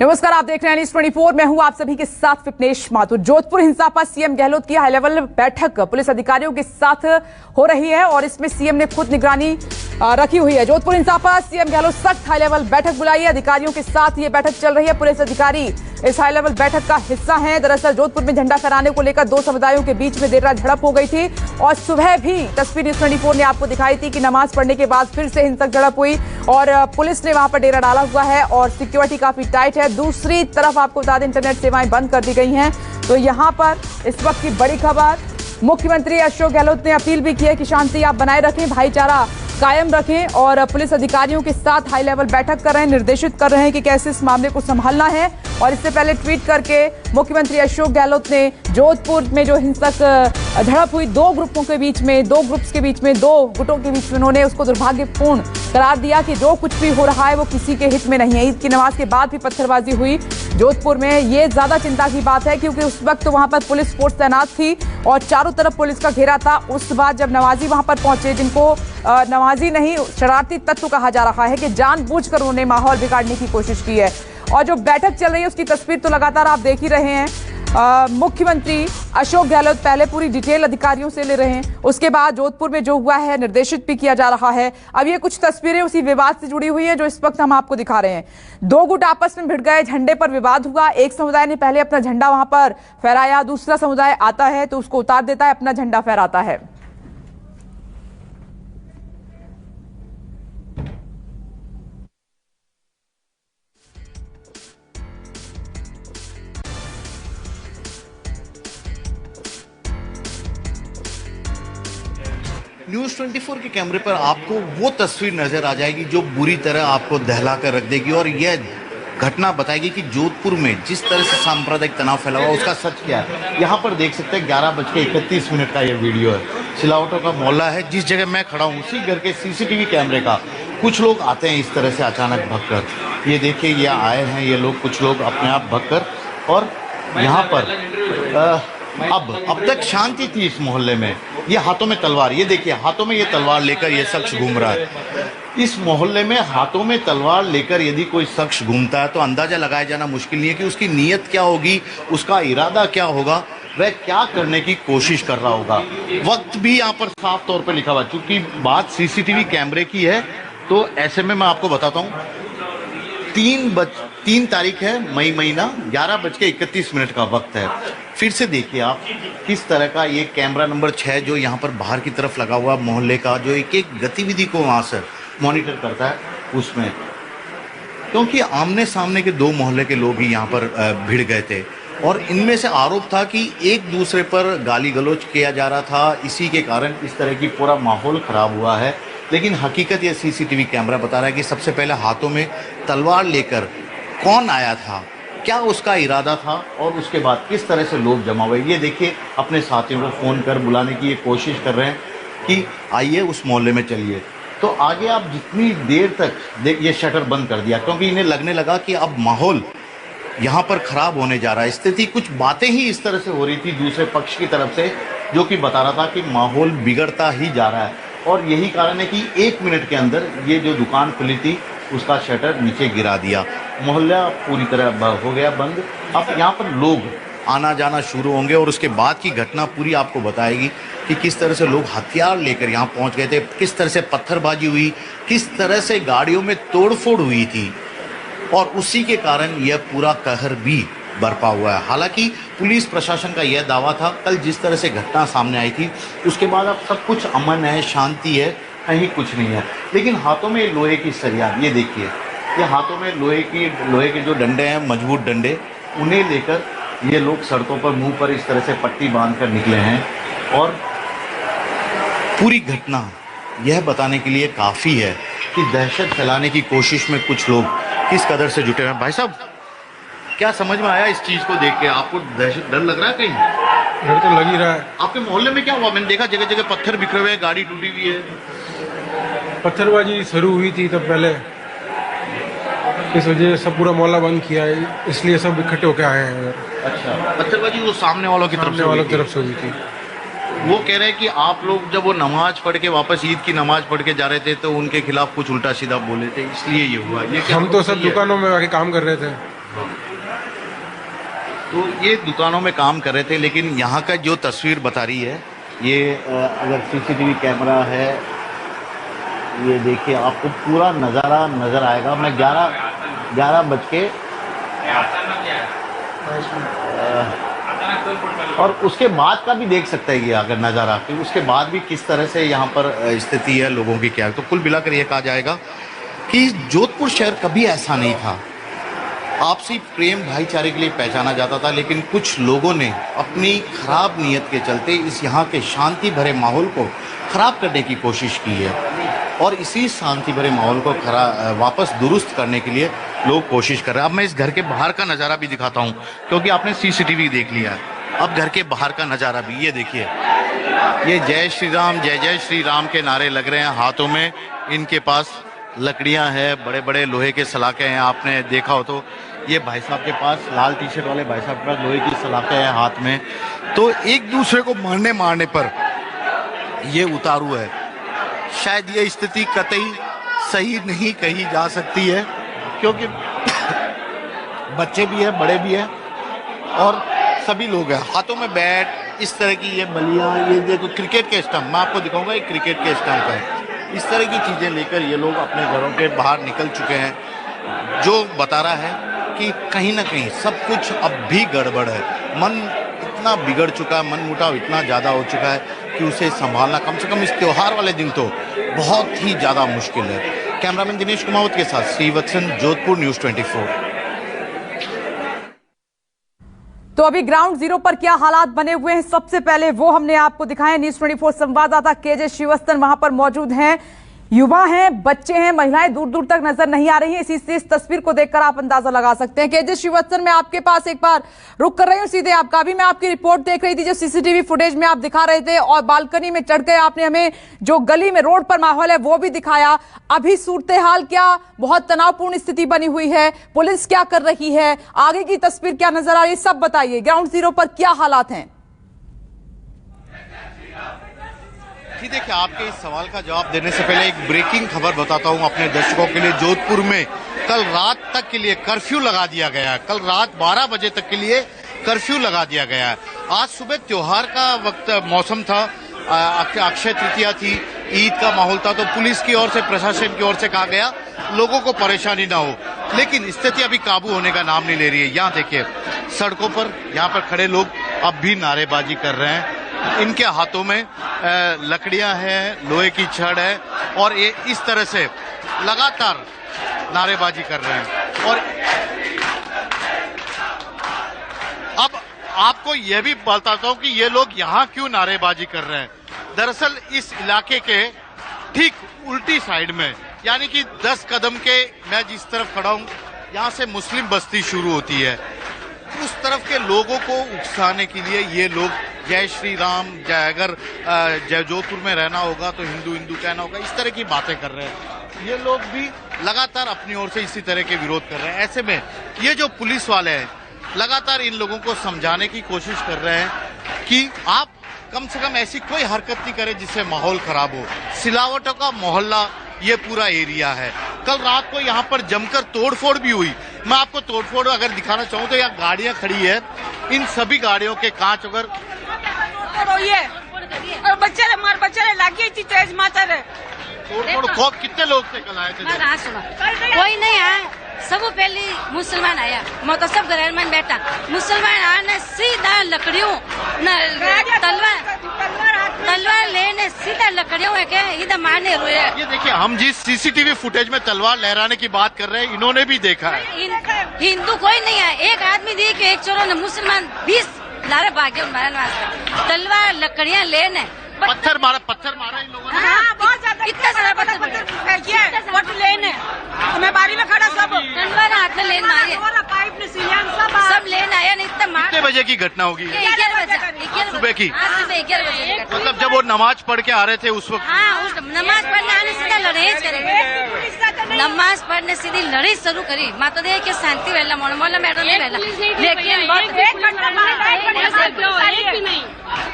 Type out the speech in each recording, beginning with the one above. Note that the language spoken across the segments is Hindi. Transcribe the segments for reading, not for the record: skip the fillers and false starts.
नमस्कार, आप देख रहे हैं न्यूज़ 24। मैं हूं आप सभी के साथ विपनेश माथुर। जोधपुर हिंसा पर सीएम गहलोत की हाई लेवल बैठक पुलिस अधिकारियों के साथ हो रही है और इसमें सीएम ने खुद निगरानी रखी हुई है। जोधपुर हिंसा पर सीएम गहलोत सख्त हाई लेवल बैठक बुलाई है। अधिकारियों के साथ ये बैठक चल रही है। पुलिस अधिकारी इस हाई लेवल बैठक का हिस्सा हैं। दरअसल जोधपुर में झंडा फहराने को लेकर दो समुदायों के बीच में देर रात झड़प हो गई थी और सुबह भी तस्वीर न्यूज़ 24 ने आपको दिखाई थी कि नमाज पढ़ने के बाद फिर से हिंसक झड़प हुई और पुलिस ने वहां पर डेरा डाला हुआ है और सिक्योरिटी काफी टाइट है। दूसरी तरफ आपको बता दें, इंटरनेट सेवाएं बंद कर दी गई हैं। तो यहां पर इस वक्त की बड़ी खबर, मुख्यमंत्री अशोक गहलोत ने अपील भी की है कि शांति आप बनाए रखें, भाईचारा कायम रखें और पुलिस अधिकारियों के साथ हाई लेवल बैठक कर रहे हैं, निर्देशित कर रहे हैं कि कैसे इस मामले को संभालना है। और इससे पहले ट्वीट करके मुख्यमंत्री अशोक गहलोत ने जोधपुर में जो हिंसक झड़प हुई दो ग्रुप्स के बीच में दो गुटों के बीच में, उन्होंने उसको दुर्भाग्यपूर्ण करार दिया कि जो कुछ भी हो रहा है वो किसी के हित में नहीं है। ईद की नमाज के बाद भी पत्थरबाजी हुई जोधपुर में। ये ज्यादा चिंता की बात है क्योंकि उस वक्त वहां पर पुलिस फोर्स तैनात थी और चारों तरफ पुलिस का घेरा था। उस बाद जब नमाजी वहां पर पहुंचे, जिनको नमाजी नहीं शरारती तत्व कहा जा रहा है कि जानबूझकर उन्होंने माहौल बिगाड़ने की कोशिश की है। और जो बैठक चल रही है उसकी तस्वीर तो लगातार आप देख ही रहे हैं। मुख्यमंत्री अशोक गहलोत पहले पूरी डिटेल अधिकारियों से ले रहे हैं, उसके बाद जोधपुर में जो हुआ है निर्देशित भी किया जा रहा है। अब ये कुछ तस्वीरें उसी विवाद से जुड़ी हुई है जो इस वक्त हम आपको दिखा रहे हैं। दो गुट आपस में भिड़ गए, झंडे पर विवाद हुआ। एक समुदाय ने पहले अपना झंडा वहां पर फहराया, दूसरा समुदाय आता है तो उसको उतार देता है, अपना झंडा फहराता है। न्यूज़ 24 के कैमरे पर आपको वो तस्वीर नजर आ जाएगी जो बुरी तरह आपको दहला कर रख देगी और यह घटना बताएगी कि जोधपुर में जिस तरह से सांप्रदायिक तनाव फैला हुआ उसका सच क्या है। यहाँ पर देख सकते हैं 11:31 का ये वीडियो है। सिलावटों का मोहल्ला है, जिस जगह मैं खड़ा हूँ उसी घर के सीसीटीवी कैमरे का कुछ लोग आते हैं इस तरह से अचानक भगकर। ये देखिए, ये आए हैं ये लोग, कुछ लोग अपने आप भगकर, और यहाँ पर अब तक शांति थी इस मोहल्ले में। ये हाथों में तलवार, ये देखिए हाथों में ये तलवार लेकर ये शख्स घूम रहा है। इस मोहल्ले में हाथों में तलवार लेकर यदि कोई शख्स घूमता है तो अंदाजा लगाया जाना मुश्किल नहीं है कि उसकी नीयत क्या होगी, उसका इरादा क्या होगा, वह क्या करने की कोशिश कर रहा होगा। वक्त भी यहाँ पर साफ तौर पर लिखा हुआ, चूंकि बात सीसीटीवी कैमरे की है तो ऐसे में मैं आपको बताता हूँ। 3 तारीख है मई महीना, 11:31 का वक्त है। फिर से देखिए आप किस तरह का ये कैमरा नंबर 6 जो यहाँ पर बाहर की तरफ लगा हुआ मोहल्ले का, जो एक एक गतिविधि को वहाँ से मॉनिटर करता है उसमें, क्योंकि आमने सामने के दो मोहल्ले के लोग ही यहाँ पर भिड़ गए थे और इनमें से आरोप था कि एक दूसरे पर गाली गलौज किया जा रहा था। इसी के कारण इस तरह की पूरा माहौल ख़राब हुआ है। लेकिन हकीकत ये सीसीटीवी कैमरा बता रहा है कि सबसे पहले हाथों में तलवार लेकर कौन आया था, क्या उसका इरादा था और उसके बाद किस तरह से लोग जमा हुए। ये देखिए अपने साथियों को फ़ोन कर बुलाने की ये कोशिश कर रहे हैं कि आइए उस मोहल्ले में चलिए। तो आगे आप जितनी देर तक ये शटर बंद कर दिया क्योंकि इन्हें लगने लगा कि अब माहौल यहाँ पर ख़राब होने जा रहा है। स्थिति कुछ बातें ही इस तरह से हो रही थी दूसरे पक्ष की तरफ से, जो कि बता रहा था कि माहौल बिगड़ता ही जा रहा है और यही कारण है कि 1 मिनट के अंदर ये जो दुकान खुली थी उसका शटर नीचे गिरा दिया। मोहल्ला पूरी तरह हो गया बंद। अब यहाँ पर लोग आना जाना शुरू होंगे और उसके बाद की घटना पूरी आपको बताएगी कि किस तरह से लोग हथियार लेकर यहाँ पहुँच गए थे, किस तरह से पत्थरबाजी हुई, किस तरह से गाड़ियों में तोड़फोड़ हुई थी और उसी के कारण यह पूरा कहर भी बरपा हुआ है। हालांकि पुलिस प्रशासन का यह दावा था कल जिस तरह से घटना सामने आई थी उसके बाद अब सब कुछ अमन है, शांति है, कहीं कुछ नहीं है। लेकिन हाथों में लोहे की सरिया, ये देखिए, ये हाथों में लोहे के जो डंडे हैं, मजबूत डंडे, उन्हें लेकर ये लोग सड़कों पर मुंह पर इस तरह से पट्टी बांधकर निकले हैं और पूरी घटना यह बताने के लिए काफ़ी है कि दहशत फैलाने की कोशिश में कुछ लोग किस कदर से जुटे हैं। भाई साहब, क्या समझ में आया इस चीज़ को देख के? आपको दहशत डर लग रहा है? कहीं डर तो लग ही रहा है। आपके मोहल्ले में क्या हुआ? मैंने देखा जगह जगह पत्थर बिखरे हुए हैं, गाड़ी टूटी हुई है। पत्थरबाजी शुरू हुई थी तब पहले, इस वजह से सब पूरा मोहल्ला बंद किया है, इसलिए सब इकट्ठे होकर आए हैं। अच्छा, पत्थरबाजी वो सामने वालों की तरफ से हुई थी। वो कह रहे हैं कि आप लोग जब वो नमाज पढ़ के वापस ईद की नमाज पढ़ के जा रहे थे तो उनके खिलाफ कुछ उल्टा सीधा बोले थे, इसलिए ये हुआ। ये हम तो सब दुकानों में आके काम कर रहे थे। तो ये दुकानों में काम कर रहे थे, लेकिन यहाँ का जो तस्वीर बता रही है, ये अगर सीसीटीवी कैमरा है, ये देखिए आपको पूरा नज़ारा नज़र आएगा। मैं 11 बज के और उसके बाद का भी देख सकते हैं ये अगर नज़ारा, कि उसके बाद भी किस तरह से यहाँ पर स्थिति है लोगों की क्या है। तो कुल मिलाकर ये कहा जाएगा कि जोधपुर शहर कभी ऐसा नहीं था। आपसी प्रेम भाईचारे के लिए पहचाना जाता था, लेकिन कुछ लोगों ने अपनी खराब नीयत के चलते इस यहाँ के शांति भरे माहौल को ख़राब करने की कोशिश की है, और इसी शांति भरे माहौल को वापस दुरुस्त करने के लिए लोग कोशिश कर रहे हैं। अब मैं इस घर के बाहर का नज़ारा भी दिखाता हूँ, क्योंकि आपने सीसीटीवी देख लिया है। अब घर के बाहर का नज़ारा भी ये देखिए, ये जय श्री राम के नारे लग रहे हैं। हाथों में इनके पास लकड़ियां हैं, बड़े बड़े लोहे के सलाखे हैं। आपने देखा हो तो ये भाई साहब के पास, लाल टी शर्ट वाले भाई साहब के पास लोहे की सलाखें हैं हाथ में। तो एक दूसरे को मारने पर ये उतारू है। शायद ये स्थिति कतई सही नहीं कही जा सकती है, क्योंकि बच्चे भी हैं, बड़े भी हैं, और सभी लोग हैं। हाथों में बैट, इस तरह की ये बलियां, ये देखो क्रिकेट के स्टंप, मैं आपको दिखाऊंगा, ये क्रिकेट के स्टंप है। इस तरह की चीज़ें लेकर ये लोग अपने घरों के बाहर निकल चुके हैं, जो बता रहा है कि कहीं ना कहीं सब कुछ अब भी गड़बड़ है। मन इतना बिगड़ चुका है, मन मुटाव इतना ज़्यादा हो चुका है कि उसे संभालना कम से कम इस त्योहार वाले दिन तो बहुत ही ज़्यादा मुश्किल है। कैमरामैन दिनेश कुमावत के साथ श्रीवत्सन, जोधपुर, न्यूज़ 24। तो अभी ग्राउंड जीरो पर क्या हालात बने हुए हैं, सबसे पहले वो हमने आपको दिखाया। न्यूज़ 24 संवाददाता केजे श्रीवत्सन वहां पर मौजूद हैं। युवा हैं, बच्चे हैं, महिलाएं दूर दूर तक नजर नहीं आ रही हैं। इसी से इस तस्वीर को देखकर आप अंदाजा लगा सकते हैं। केजे श्रीवत्सन, मैं आपके पास एक बार रुक कर रही हूं सीधे आपका। अभी मैं आपकी रिपोर्ट देख रही थी, जो सीसीटीवी फुटेज में आप दिखा रहे थे, और बालकनी में चढ़ के आपने हमें जो गली में, रोड पर माहौल है वो भी दिखाया। अभी सूरत हाल क्या, बहुत तनावपूर्ण स्थिति बनी हुई है, पुलिस क्या कर रही है, आगे की तस्वीर क्या नजर आ रही है, सब बताइए। ग्राउंड जीरो पर क्या हालात हैं? जी देखिए, आपके इस सवाल का जवाब देने से पहले एक ब्रेकिंग खबर बताता हूं अपने दर्शकों के लिए। जोधपुर में कल रात तक के लिए कर्फ्यू लगा दिया गया है। कल रात 12 बजे तक के लिए कर्फ्यू लगा दिया गया है। आज सुबह त्योहार का वक्त, मौसम था, अक्षय तृतीया थी, ईद का माहौल था, तो पुलिस की ओर से, प्रशासन की ओर से कहा गया लोगों को परेशानी ना हो, लेकिन स्थिति अभी काबू होने का नाम नहीं ले रही है। यहाँ देखिए, सड़कों पर यहाँ पर खड़े लोग अब भी नारेबाजी कर रहे हैं। इनके हाथों में लकड़ियां हैं, लोहे की छड़ है, और ये इस तरह से लगातार नारेबाजी कर रहे हैं। और अब आपको यह भी बताता हूं कि ये लोग यहाँ क्यों नारेबाजी कर रहे हैं। दरअसल इस इलाके के ठीक उल्टी साइड में, यानी कि 10 कदम के, मैं जिस तरफ खड़ा हूं, यहाँ से मुस्लिम बस्ती शुरू होती है। उस तरफ के लोगों को उकसाने के लिए ये लोग जय श्री राम, अगर जोधपुर में रहना होगा तो हिंदू हिंदू कहना होगा, इस तरह की बातें कर रहे हैं। ये लोग भी लगातार अपनी ओर से इसी तरह के विरोध कर रहे हैं। ऐसे में ये जो पुलिस वाले हैं लगातार इन लोगों को समझाने की कोशिश कर रहे हैं कि आप कम से कम ऐसी कोई हरकत नहीं करें जिससे माहौल खराब हो। सिलावटों का मोहल्ला ये पूरा एरिया है। कल रात को यहाँ पर जमकर तोड़फोड़ भी हुई। मैं आपको तोड़फोड़ अगर दिखाना चाहूँ तो यहाँ गाड़ियां खड़ी है, इन सभी गाड़ियों के कांच अगर और बच्चे लागी थी तेज माता रे। तोड़फोड़ कितने लोग थे कल आए थे? कोई नहीं आया, सब पहले मुसलमान आया, मैं तो सब घर में बैठा। मुसलमान आने सीधा लकड़ियों तलवार लेने सीधा लकड़ियों है क्या इधर मारने रोए। ये देखिए, हम जिस सीसीटीवी फुटेज में तलवार लहराने की बात कर रहे हैं, इन्होंने भी देखा है। हिंदू कोई नहीं आया, एक आदमी देखे, एक चोरों ने मुसलमान 20 लारे भागे मारने वास्ते, तलवार लकड़ियां लेने, पत्थर मारा इन लोगों ने। हाँ, बहुत ज्यादा, इतना सारा पत्थर फेंकिए, वोट लेने। मैं बारी में खड़ा, सब तलवार हाथ में लेने मारे, पाइप ने सब लेने आया, नहीं इतना मार। कितने बजे की घटना होगी? 11 बजे सुबह की। सुबह 11 बजे। मतलब जब वो नमाज पढ़ के आ रहे थे उस वक्त? हाँ, उस नमाज पढ़ने आने सीधा लड़ाई करेंगे। नमाज पढ़ने सीधी लड़ाई शुरू करी। माँ तो देख के शांति वेला मोहल्ला में बैठो नहीं वेला, लेकिन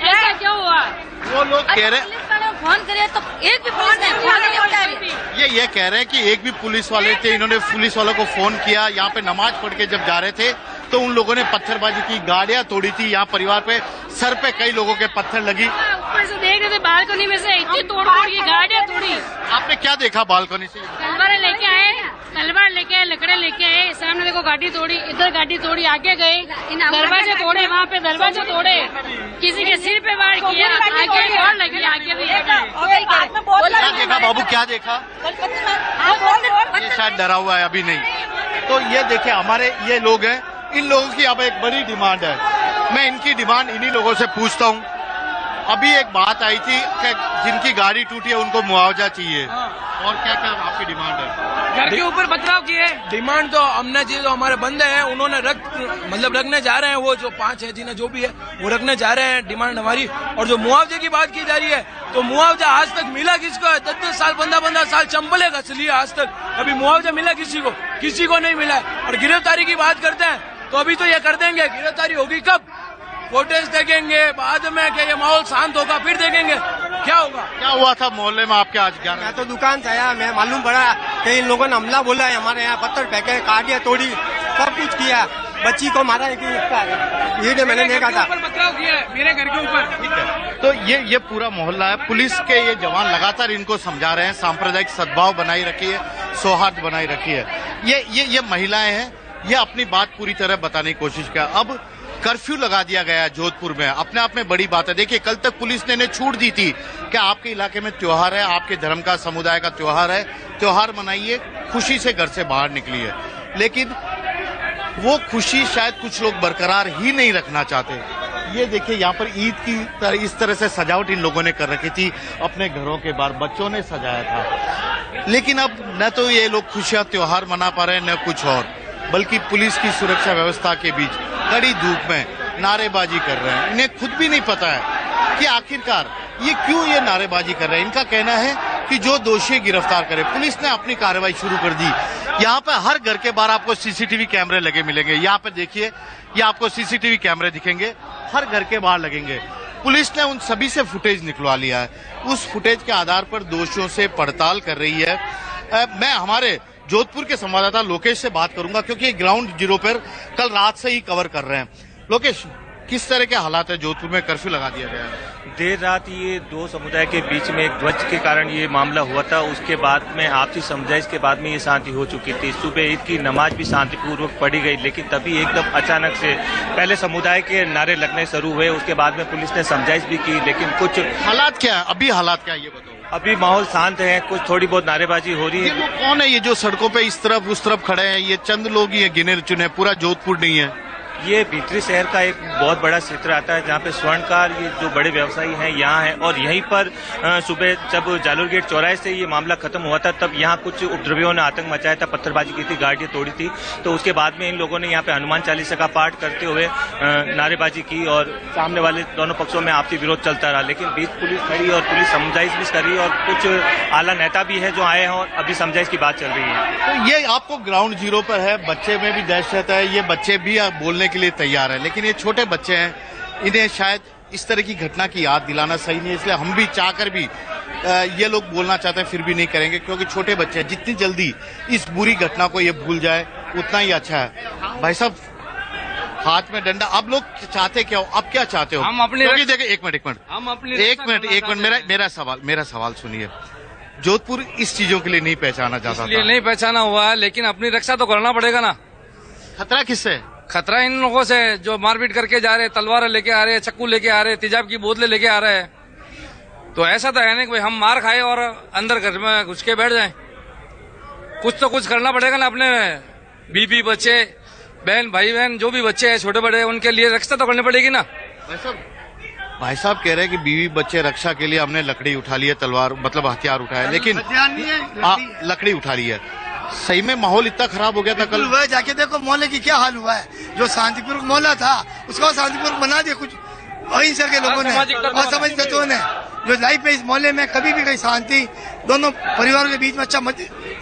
ऐसा क्यों हुआ? वो लोग कह रहे फोन करे तो एक भी पुलिस ने फोन नहीं उठा रही। ये कह रहे हैं कि एक भी पुलिस वाले थे, इन्होंने पुलिस वालों को फोन किया, यहाँ पे नमाज पढ़ के जब जा रहे थे तो उन लोगों ने पत्थरबाजी की, गाड़ियां तोड़ी थी, यहाँ परिवार पे सर पे कई लोगों के पत्थर लगी। ऊपर से देख रहे थे बालकनी में से इतनी तोड़ की गाड़ियां तोड़ी। आपने क्या देखा बालकनी से? तलवार लेके आए, लकड़े लेके आए, सामने देखो गाड़ी तोड़ी, इधर गाड़ी तोड़ी, आगे गए दरवाजे तोड़े, वहाँ पे दरवाजे तोड़े, किसी के सिर पे वार किया, आगे और लगी, आगे भी क्या देखा बाबू, क्या देखा? ये शायद डरा हुआ है, अभी नहीं। तो ये देखिए हमारे ये लोग हैं, इन लोगों की अब एक बड़ी डिमांड है। मैं इनकी डिमांड इन्हीं लोगों से पूछता हूँ। अभी एक बात आई थी कि जिनकी गाड़ी टूटी है उनको मुआवजा चाहिए, और क्या क्या आपकी डिमांड है? घर के ऊपर पथराव किए। डिमांड तो हमने जो हमारे बंदे हैं उन्होंने रखने जा रहे हैं, वो जो 5 है जिन्हें जो भी है वो रखने जा रहे हैं डिमांड हमारी। और जो मुआवजे की बात की जा रही है तो मुआवजा आज तक मिला किसको है? 10 साल 15 साल चंबले घस लिया, आज तक अभी मुआवजा मिला किसी को नहीं मिला है। और गिरफ्तारी की बात करते हैं तो अभी तो ये कर देंगे, गिरफ्तारी होगी कब? फुटेज देखेंगे बाद में, कि ये माहौल शांत होगा फिर देखेंगे क्या होगा। क्या हुआ था मोहल्ले में आपके आज? मैं तो दुकान से आया, मैं मालूम पड़ा कि इन लोगों ने हमला बोला है, हमारे यहाँ पत्थर फेंके, गाड़ियां तोड़ी, सब कुछ किया, बच्ची को मारा है कि ये मैंने देखा था। पथराव किया मेरे घर के ऊपर। तो ये पूरा मोहल्ला है, पुलिस के ये जवान लगातार इनको समझा रहे हैं, सांप्रदायिक सद्भाव बनाई रखी है, सौहार्द बनाई रखी है। ये महिलाएं हैं, ये अपनी बात पूरी तरह बताने की कोशिश किया। अब कर्फ्यू लगा दिया गया है जोधपुर में, अपने आप में बड़ी बात है। देखिए कल तक पुलिस ने इन्हें छूट दी थी कि आपके इलाके में त्योहार है, आपके धर्म का समुदाय का त्योहार है, त्योहार मनाइए, खुशी से घर से बाहर निकलिए। लेकिन वो खुशी शायद कुछ लोग बरकरार ही नहीं रखना चाहते। ये देखिए यहाँ पर ईद की इस तरह से सजावट इन लोगों ने कर रखी थी, अपने घरों के बाहर बच्चों ने सजाया था। लेकिन अब न तो ये लोग खुशियां त्योहार मना पा रहे हैं, न कुछ और, बल्कि पुलिस की सुरक्षा व्यवस्था के बीच कड़ी धूप में नारेबाजी कर रहे हैं। इन्हें खुद भी नहीं पता है कि आखिरकार ये क्यों ये नारेबाजी कर रहे हैं। इनका कहना है कि जो दोषी गिरफ्तार करे। पुलिस ने अपनी कार्रवाई शुरू कर दी। यहाँ पे हर घर के बाहर आपको सीसीटीवी कैमरे लगे मिलेंगे। यहाँ पे देखिए, ये आपको सीसीटीवी कैमरे दिखेंगे, हर घर के बाहर लगेंगे। पुलिस ने उन सभी से फुटेज निकलवा लिया है। उस फुटेज के आधार पर दोषियों से पड़ताल कर रही है। मैं हमारे जोधपुर के संवाददाता लोकेश से बात करूंगा, क्योंकि ग्राउंड जीरो पर कल रात से ही कवर कर रहे हैं। लोकेश, किस तरह के हालात है जोधपुर में? कर्फ्यू लगा दिया गया है। देर रात ये दो समुदाय के बीच में एक ध्वज के कारण ये मामला हुआ था। उसके बाद में आपसी समझाइश के बाद में ये शांति हो चुकी थी। सुबह ईद की नमाज भी शांतिपूर्वक पढ़ी गई, लेकिन तभी एकदम अचानक से पहले समुदाय के नारे लगने शुरू हुए, उसके बाद में पुलिस ने समझाइश भी की। लेकिन कुछ हालात क्या है अभी? हालात क्या है ये बताओ। अभी माहौल शांत है, कुछ थोड़ी बहुत नारेबाजी हो रही है। ये लोग कौन है ये जो सड़कों पे इस तरफ उस तरफ खड़े हैं? ये चंद लोग ही है, गिने चुने, पूरा जोधपुर नहीं है। ये भीतरी शहर का एक बहुत बड़ा क्षेत्र आता है जहाँ पे स्वर्णकार ये जो बड़े व्यवसायी हैं यहाँ हैं। और यहीं पर सुबह जब जालोर गेट चौराहे से ये मामला खत्म हुआ था, तब यहाँ कुछ उपद्रवियों ने आतंक मचाया था, पत्थरबाजी की थी, गाड़ियाँ तोड़ी थी। तो उसके बाद में इन लोगों ने यहाँ पे हनुमान चालीसा का पाठ करते हुए नारेबाजी की और सामने वाले दोनों पक्षों में आपसी विरोध चलता रहा। लेकिन बीच पुलिस खड़ी और पुलिस समझाइश भी करी और कुछ आला नेता भी है जो आए हैं और अभी समझाइश की बात चल रही है। तो ये आपको ग्राउंड जीरो पर है, बच्चे में भी दहशत है, ये बच्चे भी बोलने के लिए तैयार है, लेकिन ये छोटे बच्चे हैं, इन्हें शायद इस तरह की घटना की याद दिलाना सही नहीं है। इसलिए हम भी चाहकर भी ये लोग बोलना चाहते हैं, फिर भी नहीं करेंगे, क्योंकि छोटे बच्चे हैं। जितनी जल्दी इस बुरी घटना को ये भूल जाए उतना ही अच्छा है। भाई साहब, हाथ में डंडा, अब लोग चाहते क्या हो? अब क्या चाहते हो? हम अपने देखिए, एक मिनट, मेरा सवाल सुनिए। जोधपुर इस चीजों के लिए नहीं पहचाना जाता था। नहीं पहचाना हुआ है, लेकिन अपनी रक्षा तो करना पड़ेगा ना। खतरा किससे? खतरा इन लोगों से जो मारपीट करके जा रहे, तलवार लेके आ रहे, चक्कू लेके आ रहे, तेजाब की बोतलें लेके आ रहे हैं। तो ऐसा तो है नहीं कि भाई हम मार खाए और अंदर घर में घुस के बैठ जाएं। कुछ तो कुछ करना पड़ेगा ना। अपने बीबी बच्चे, बहन भाई बहन जो भी बच्चे हैं छोटे बड़े, उनके लिए रक्षा तो करनी पड़ेगी ना। भाई साहब कह रहे हैं कि बीवी बच्चे रक्षा के लिए हमने लकड़ी उठा ली है, तलवार मतलब हथियार उठाया, लेकिन लकड़ी उठा ली है। सही में माहौल इतना खराब हो गया था कल। जाके देखो मोहल्ले की क्या हाल हुआ है। जो शांतिपूर्वक मोहल्ला था उसको शांतिपूर्वक बना दिया कुछ अहिंसा के लोगों ने, असामाजिक तत्वों ने। जो लाइफ में इस मोहल्ले में कभी भी कहीं शांति, दोनों परिवारों के बीच में अच्छा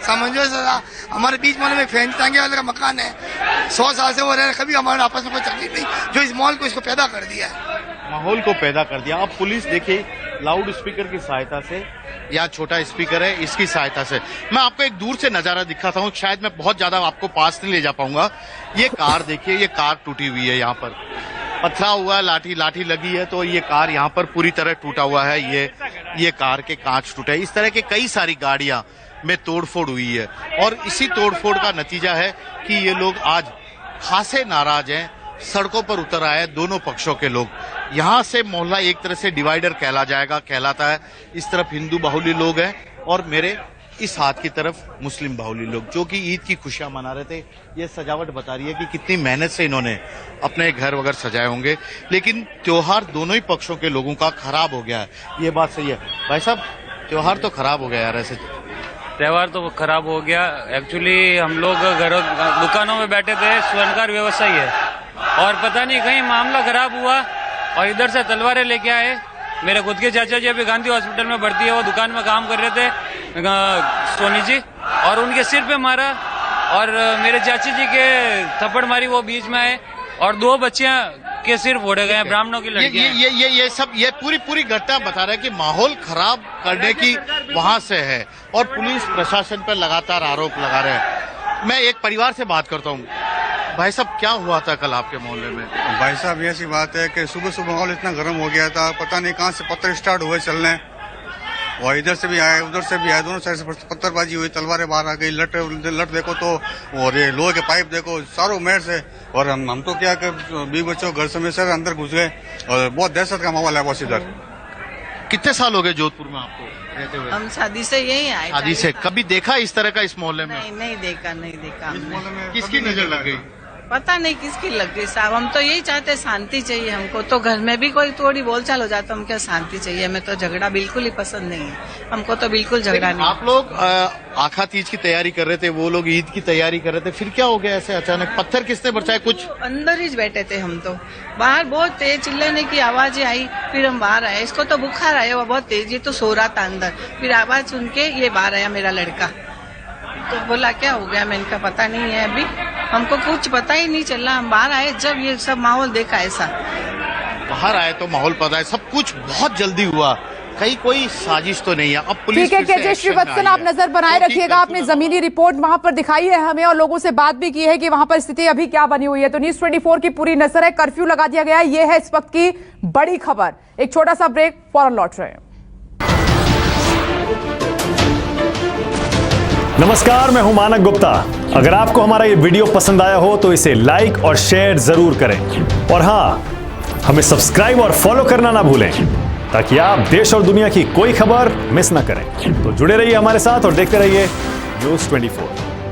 सामंजस्य था। हमारे बीच मोहल्ले में फैन टांगे वाले का मकान है, 100 साल से वो रह रहे, कभी हमारे आपस में कोई तकलीफ नहीं। जो इस माहौल को इसको पैदा कर दिया है, माहौल को पैदा कर दिया। अब पुलिस देखिए लाउड स्पीकर की सहायता से, या छोटा स्पीकर है इसकी सहायता से, मैं आपको एक दूर से नजारा दिखाता हूँ, शायद मैं बहुत ज्यादा आपको पास नहीं ले जा पाऊंगा। ये कार देखिए, ये कार टूटी हुई है, यहाँ पर पथरा हुआ, लाठी लगी है, तो ये कार यहाँ पर पूरी तरह टूटा हुआ है। ये कार के कांच टूटे। इस तरह के कई सारी गाड़ियां में तोड़फोड़ हुई है और इसी तोड़फोड़ का नतीजा है कि ये लोग आज खासे नाराज हैं, सड़कों पर उतर आए हैं दोनों पक्षों के लोग। यहाँ से मोहल्ला एक तरह से डिवाइडर कहलाता है। इस तरफ हिंदू बाहुल्य लोग हैं और मेरे इस हाथ की तरफ मुस्लिम बाहुल्य लोग, जो कि ईद की खुशियां मना रहे थे। ये सजावट बता रही है कि कितनी मेहनत से इन्होंने अपने घर वगैरह सजाए होंगे, लेकिन त्योहार दोनों ही पक्षों के लोगों का खराब हो गया है। ये बात सही है भाई साहब, त्योहार तो खराब हो गया यार। ऐसे त्योहार तो खराब हो गया। एक्चुअली हम लोग घरों दुकानों में बैठे थे, स्वर्णकार व्यवसायी है, और पता नहीं कहीं मामला खराब हुआ और इधर से तलवारें लेके आए। मेरे खुद के चाचा जी अभी गांधी हॉस्पिटल में भर्ती है, वो दुकान में काम कर रहे थे सोनी जी, और उनके सिर पे मारा और मेरे चाची जी के थप्पड़ मारी, वो बीच में आए और 2 बच्चियां के सिर फोड़े गए, ब्राह्मणों की लड़कियां। ये सब ये पूरी घटना बता रहा है कि माहौल खराब करने की वहां से है और पुलिस प्रशासन पर लगातार आरोप लगा रहे हैं। मैं एक परिवार से बात करता हूँ। भाई साहब, क्या हुआ था कल आपके मोहल्ले में? भाई साहब, ऐसी बात है कि सुबह माहौल इतना गर्म हो गया था, पता नहीं कहाँ से पत्थर स्टार्ट हुए चलने, और इधर से भी आए उधर से भी आए, दोनों साइड से पत्थरबाजी हुई, तलवारें बाहर आ गई, लट देखो तो, और ये लोहे के पाइप देखो, सारों मेहर से। और हम तो क्या कर 20 बच्चों घर समय से अंदर घुस गए और बहुत दहशत का माहौल है बस इधर। कितने साल हो गए जोधपुर में आपको रहते हुए? हम शादी से यही आए। शादी से कभी देखा इस तरह का इस मोहल्ले में? नहीं देखा हमने। किसकी नजर लग गई? पता नहीं किसकी लग गई साहब। हम तो यही चाहते, शांति चाहिए हमको। तो घर में भी कोई थोड़ी बोलचाल हो जाता, हम क्या शांति चाहिए। हमें तो झगड़ा बिल्कुल ही पसंद नहीं है, हमको तो बिल्कुल झगड़ा नहीं। आप लोग आखा तीज की तैयारी कर रहे थे, वो लोग ईद की तैयारी कर रहे थे, फिर क्या हो गया ऐसे अचानक? पत्थर किसने बरसाए? कुछ अंदर ही बैठे थे हम तो, बाहर बहुत तेज चिल्लाने की आवाज आई, फिर हम बाहर आए। इसको तो बुखार आया, वो बहुत तेज, ये तो सो रहा था अंदर, फिर आवाज सुन के ये बाहर आया मेरा लड़का, तो बोला क्या हो गया? मैंने कहा पता नहीं है, अभी हमको कुछ पता ही नहीं चला। हम बाहर आए जब ये सब माहौल देखा, ऐसा बाहर आए तो माहौल पता है, सब कुछ बहुत जल्दी हुआ, कहीं कोई साजिश तो नहीं है। अब पुलिस ठीक है, के श्रीवत्सन, आप नजर बनाए रखिएगा। आपने जमीनी रिपोर्ट वहां पर दिखाई है हमें और लोगों से बात भी की है कि वहां पर स्थिति अभी क्या बनी हुई है। तो न्यूज़ 24 की पूरी नजर है, कर्फ्यू लगा दिया गया है, ये है इस वक्त की बड़ी खबर। एक छोटा सा ब्रेक, फौरन लौट रहे हैं। नमस्कार, मैं हूं मानक गुप्ता। अगर आपको हमारा ये वीडियो पसंद आया हो तो इसे लाइक और शेयर जरूर करें, और हां, हमें सब्सक्राइब और फॉलो करना ना भूलें ताकि आप देश और दुनिया की कोई खबर मिस ना करें। तो जुड़े रहिए हमारे साथ और देखते रहिए न्यूज़ 24।